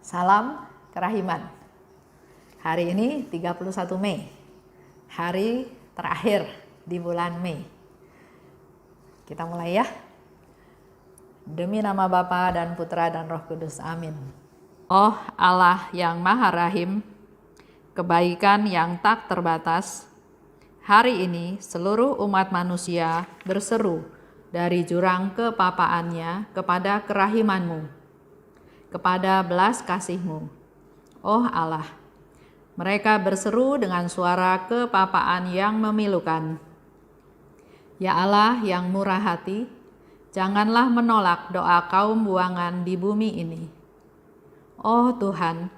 Salam kerahiman. Hari ini 31 Mei, hari terakhir di bulan Mei. Kita mulai ya. Demi nama Bapa dan Putra dan Roh Kudus, amin. Oh Allah yang Maha Rahim, kebaikan yang tak terbatas, hari ini seluruh umat manusia berseru dari jurang kepapaannya kepada kerahiman-Mu, kepada belas kasih-Mu. Oh Allah, mereka berseru dengan suara kepapaan yang memilukan. Ya Allah yang murah hati, janganlah menolak doa kaum buangan di bumi ini. Oh Tuhan,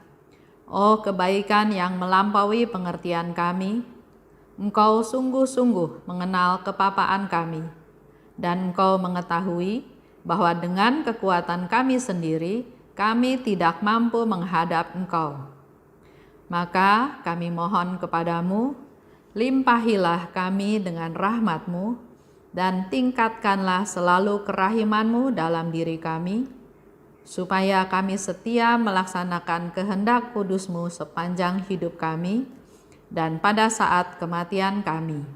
oh kebaikan yang melampaui pengertian kami, Engkau sungguh-sungguh mengenal kepapaan kami, dan Engkau mengetahui bahwa dengan kekuatan kami sendiri, kami tidak mampu menghadap Engkau. Maka kami mohon kepadamu, limpahilah kami dengan rahmat-Mu, dan tingkatkanlah selalu kerahiman-Mu dalam diri kami, supaya kami setia melaksanakan kehendak kudus-Mu sepanjang hidup kami, dan pada saat kematian kami.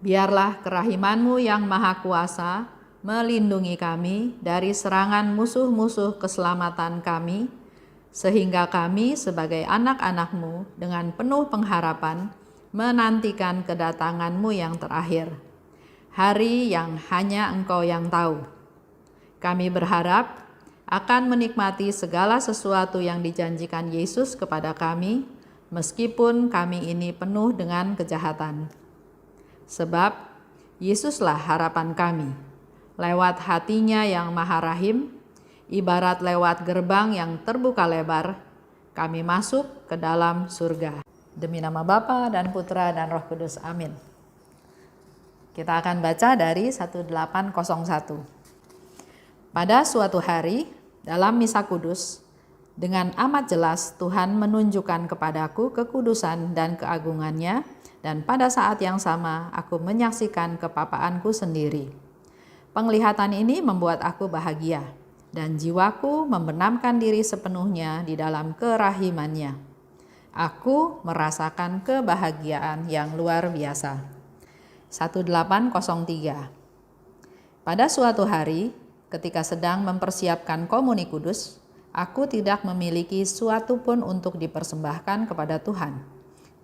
Biarlah kerahiman-Mu yang maha kuasa melindungi kami dari serangan musuh-musuh keselamatan kami, sehingga kami sebagai anak-anak-Mu dengan penuh pengharapan menantikan kedatangan-Mu yang terakhir, hari yang hanya Engkau yang tahu. Kami berharap akan menikmati segala sesuatu yang dijanjikan Yesus kepada kami, meskipun kami ini penuh dengan kejahatan. Sebab Yesuslah harapan kami. Lewat hatinya yang maha rahim, ibarat lewat gerbang yang terbuka lebar, kami masuk ke dalam surga. Demi nama Bapa dan Putra dan Roh Kudus, amin. Kita akan baca dari 1801. Pada suatu hari, dalam misa kudus, dengan amat jelas Tuhan menunjukkan kepadaku kekudusan dan keagungannya, dan pada saat yang sama aku menyaksikan kepapaanku sendiri. Penglihatan ini membuat aku bahagia, dan jiwaku membenamkan diri sepenuhnya di dalam kerahimannya. Aku merasakan kebahagiaan yang luar biasa. 1803. Pada suatu hari, ketika sedang mempersiapkan komuni kudus, aku tidak memiliki suatu pun untuk dipersembahkan kepada Tuhan.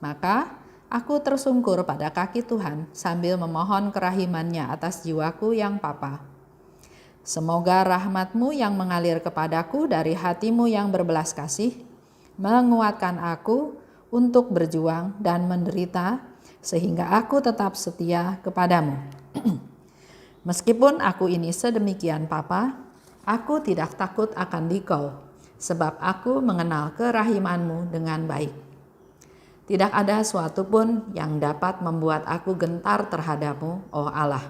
Maka aku tersungkur pada kaki Tuhan sambil memohon kerahimannya atas jiwaku yang papa. Semoga rahmat-Mu yang mengalir kepadaku dari hati-Mu yang berbelas kasih, menguatkan aku untuk berjuang dan menderita, sehingga aku tetap setia kepadamu. Meskipun aku ini sedemikian papa, aku tidak takut akan Dikau, sebab aku mengenal kerahiman-Mu dengan baik. Tidak ada suatu pun yang dapat membuat aku gentar terhadap-Mu, oh Allah.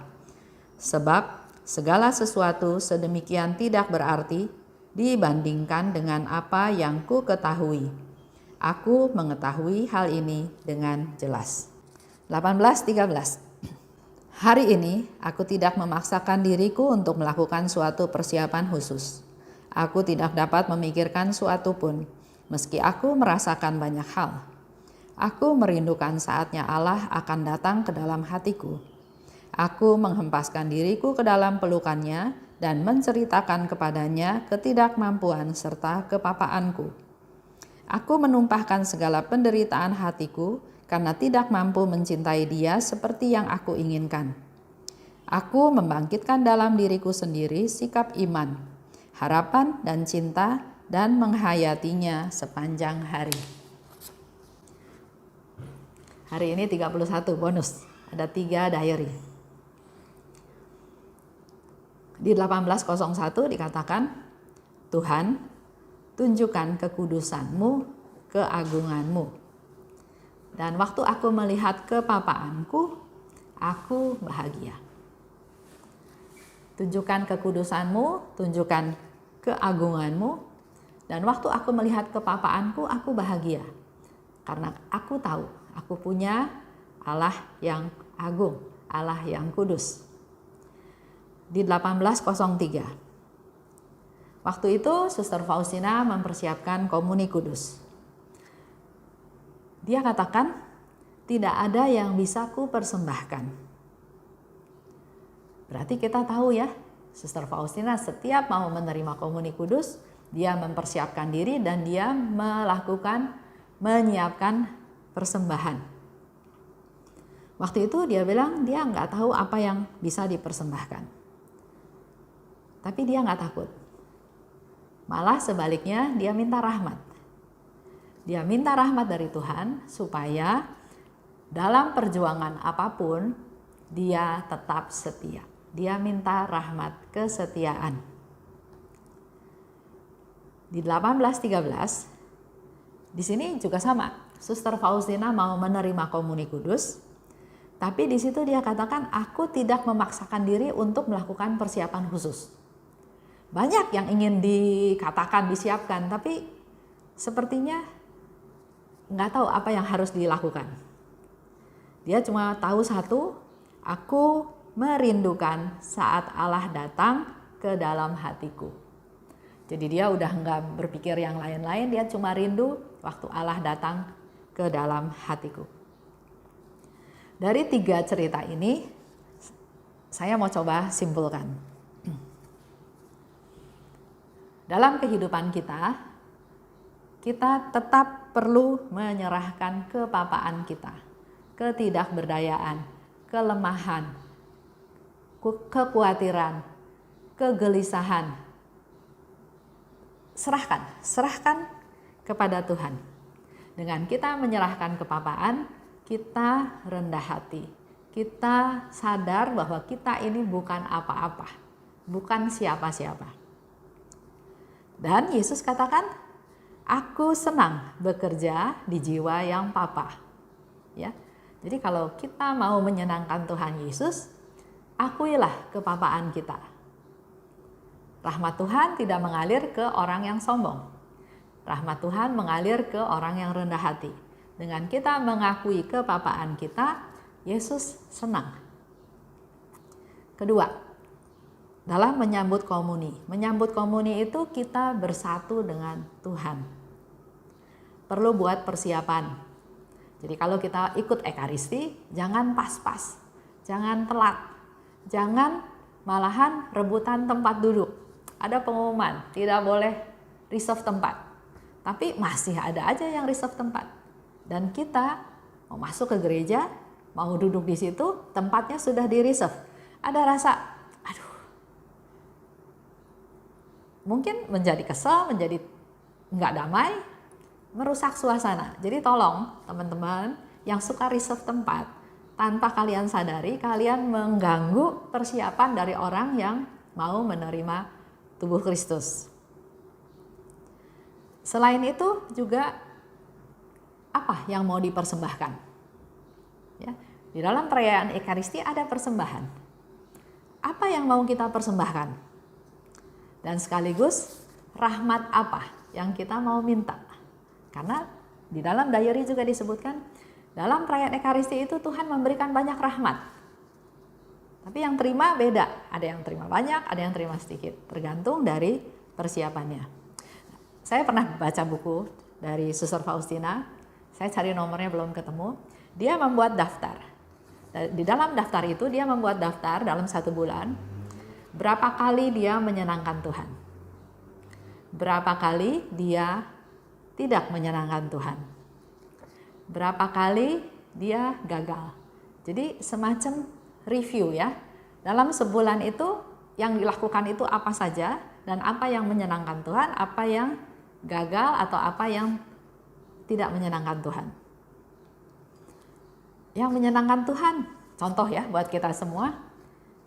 Sebab segala sesuatu sedemikian tidak berarti dibandingkan dengan apa yang ku ketahui. Aku mengetahui hal ini dengan jelas. 1813. Hari ini aku tidak memaksakan diriku untuk melakukan suatu persiapan khusus. Aku tidak dapat memikirkan suatu pun, meski aku merasakan banyak hal. Aku merindukan saatnya Allah akan datang ke dalam hatiku. Aku menghempaskan diriku ke dalam pelukannya dan menceritakan kepadanya ketidakmampuan serta kepapaanku. Aku menumpahkan segala penderitaan hatiku karena tidak mampu mencintai Dia seperti yang aku inginkan. Aku membangkitkan dalam diriku sendiri sikap iman, harapan dan cinta, dan menghayatinya sepanjang hari. Hari ini 31 bonus, ada 3 diary. Di 1801 dikatakan, Tuhan, tunjukkan kekudusan-Mu, keagungan-Mu. Dan waktu aku melihat kepapaanku, aku bahagia. Tunjukkan kekudusan-Mu, tunjukkan keagungan-Mu, dan waktu aku melihat kepapaanku, aku bahagia. Karena aku tahu, aku punya Allah yang agung, Allah yang kudus. Di 1803. Waktu itu Suster Faustina mempersiapkan komuni kudus. Dia katakan, tidak ada yang bisa ku persembahkan. Berarti kita tahu ya, Suster Faustina setiap mau menerima komuni kudus, dia mempersiapkan diri dan dia menyiapkan persembahan. Waktu itu dia bilang dia nggak tahu apa yang bisa dipersembahkan. Tapi dia nggak takut. Malah sebaliknya dia minta rahmat. Dia minta rahmat dari Tuhan supaya dalam perjuangan apapun dia tetap setia. Dia minta rahmat kesetiaan. Di 1813, di sini juga sama. Suster Faustina mau menerima komuni kudus, tapi di situ dia katakan, aku tidak memaksakan diri untuk melakukan persiapan khusus. Banyak yang ingin dikatakan, disiapkan, tapi sepertinya nggak tahu apa yang harus dilakukan. Dia cuma tahu satu, aku merindukan saat Allah datang ke dalam hatiku. Jadi dia udah nggak berpikir yang lain-lain, dia cuma rindu waktu Allah datang ke dalam hatiku. Dari 3 cerita ini, saya mau coba simpulkan. Dalam kehidupan kita tetap perlu menyerahkan kepapaan kita, ketidakberdayaan, kelemahan, kekhawatiran, kegelisahan. Serahkan kepada Tuhan. Dengan kita menyerahkan kepapaan, kita rendah hati. Kita sadar bahwa kita ini bukan apa-apa, bukan siapa-siapa. Dan Yesus katakan, aku senang bekerja di jiwa yang papa. Ya. Jadi kalau kita mau menyenangkan Tuhan Yesus, akuilah kepapaan kita. Rahmat Tuhan tidak mengalir ke orang yang sombong. Rahmat Tuhan mengalir ke orang yang rendah hati. Dengan kita mengakui kepapaan kita, Yesus senang. Kedua, dalam menyambut komuni. Menyambut komuni itu kita bersatu dengan Tuhan. Perlu buat persiapan. Jadi kalau kita ikut Ekaristi, jangan pas-pas, jangan telat, jangan malahan rebutan tempat duduk. Ada pengumuman, tidak boleh reserve tempat. Tapi masih ada aja yang reserve tempat. Dan kita mau masuk ke gereja, mau duduk di situ, tempatnya sudah di reserve. Ada rasa, aduh, mungkin menjadi kesel, menjadi nggak damai, merusak suasana. Jadi tolong teman-teman yang suka reserve tempat, tanpa kalian sadari, kalian mengganggu persiapan dari orang yang mau menerima tubuh Kristus. Selain itu juga apa yang mau dipersembahkan? Ya, di dalam perayaan Ekaristi ada persembahan. Apa yang mau kita persembahkan? Dan sekaligus rahmat apa yang kita mau minta? Karena di dalam diary juga disebutkan, dalam perayaan Ekaristi itu Tuhan memberikan banyak rahmat. Tapi yang terima beda, ada yang terima banyak, ada yang terima sedikit, tergantung dari persiapannya. Saya pernah baca buku dari Suster Faustina, saya cari nomornya belum ketemu, dia membuat daftar. Di dalam daftar itu dia membuat daftar dalam 1 bulan, berapa kali dia menyenangkan Tuhan. Berapa kali dia tidak menyenangkan Tuhan. Berapa kali dia gagal. Jadi semacam review ya. Dalam sebulan itu yang dilakukan itu apa saja dan apa yang menyenangkan Tuhan, apa yang gagal atau apa yang tidak menyenangkan Tuhan. Yang menyenangkan Tuhan, contoh ya buat kita semua,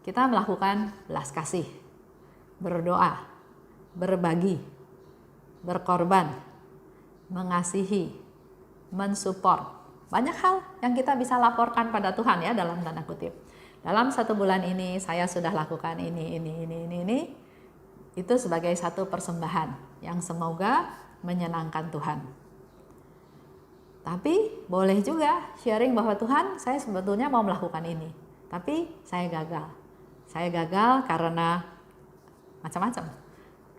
kita melakukan belas kasih, berdoa, berbagi, berkorban, mengasihi, mensupport. Banyak hal yang kita bisa laporkan pada Tuhan ya dalam tanda kutip. Dalam 1 bulan ini saya sudah lakukan ini. Itu sebagai satu persembahan yang semoga menyenangkan Tuhan. Tapi boleh juga sharing bahwa Tuhan, saya sebetulnya mau melakukan ini, tapi saya gagal. Saya gagal karena macam-macam.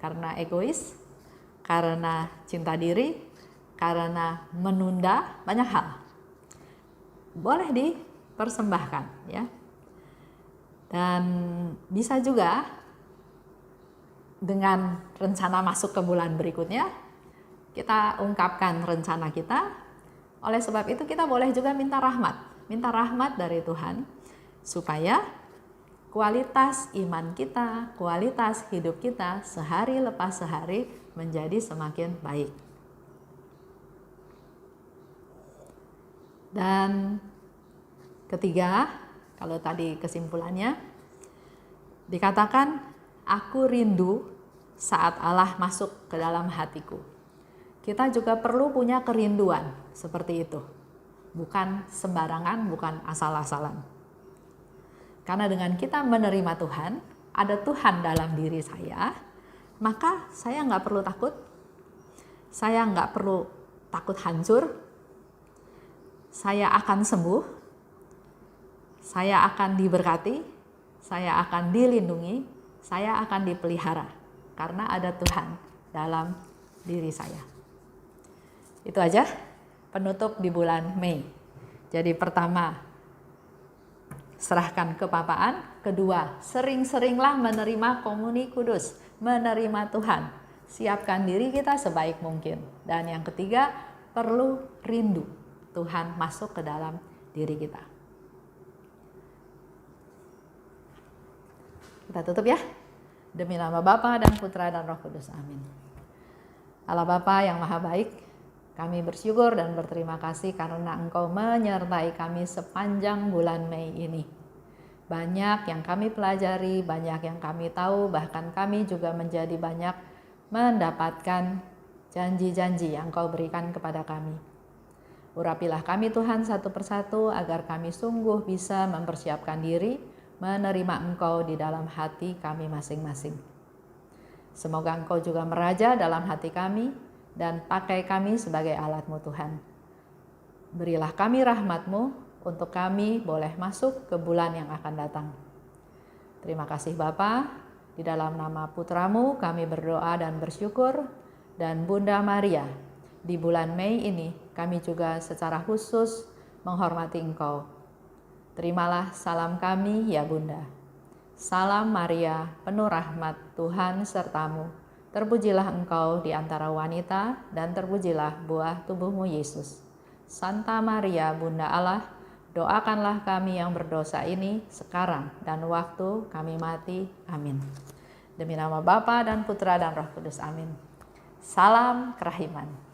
karena egois, karena cinta diri, karena menunda banyak hal. Boleh dipersembahkan ya. Dan bisa juga dengan rencana masuk ke bulan berikutnya, kita ungkapkan rencana kita. Oleh sebab itu kita boleh juga minta rahmat dari Tuhan supaya kualitas iman kita, kualitas hidup kita sehari lepas sehari menjadi semakin baik. Dan ketiga, kalau tadi kesimpulannya dikatakan, aku rindu saat Allah masuk ke dalam hatiku. Kita juga perlu punya kerinduan seperti itu. Bukan sembarangan, bukan asal-asalan. Karena dengan kita menerima Tuhan, ada Tuhan dalam diri saya, maka saya nggak perlu takut, saya nggak perlu takut hancur, saya akan sembuh, saya akan diberkati, saya akan dilindungi, saya akan dipelihara karena ada Tuhan dalam diri saya. Itu aja penutup di bulan Mei. Jadi pertama, serahkan kepapaan. Kedua, sering-seringlah menerima komuni kudus, menerima Tuhan. Siapkan diri kita sebaik mungkin. Dan yang ketiga, perlu rindu Tuhan masuk ke dalam diri kita. Kita tutup ya. Demi nama Bapa dan Putra dan Roh Kudus. Amin. Allah Bapa yang Maha Baik, kami bersyukur dan berterima kasih karena Engkau menyertai kami sepanjang bulan Mei ini. Banyak yang kami pelajari, banyak yang kami tahu, bahkan kami juga menjadi banyak mendapatkan janji-janji yang Engkau berikan kepada kami. Urapilah kami Tuhan satu persatu agar kami sungguh bisa mempersiapkan diri menerima Engkau di dalam hati kami masing-masing. Semoga Engkau juga meraja dalam hati kami dan pakai kami sebagai alat-Mu Tuhan. Berilah kami rahmat-Mu untuk kami boleh masuk ke bulan yang akan datang. Terima kasih Bapa, di dalam nama Putra-Mu kami berdoa dan bersyukur, dan Bunda Maria, di bulan Mei ini kami juga secara khusus menghormati Engkau. Terimalah salam kami ya Bunda. Salam Maria, penuh rahmat, Tuhan sertamu. Terpujilah Engkau di antara wanita dan terpujilah buah tubuh-Mu Yesus. Santa Maria, Bunda Allah, doakanlah kami yang berdosa ini sekarang dan waktu kami mati. Amin. Demi nama Bapa dan Putra dan Roh Kudus. Amin. Salam kerahiman.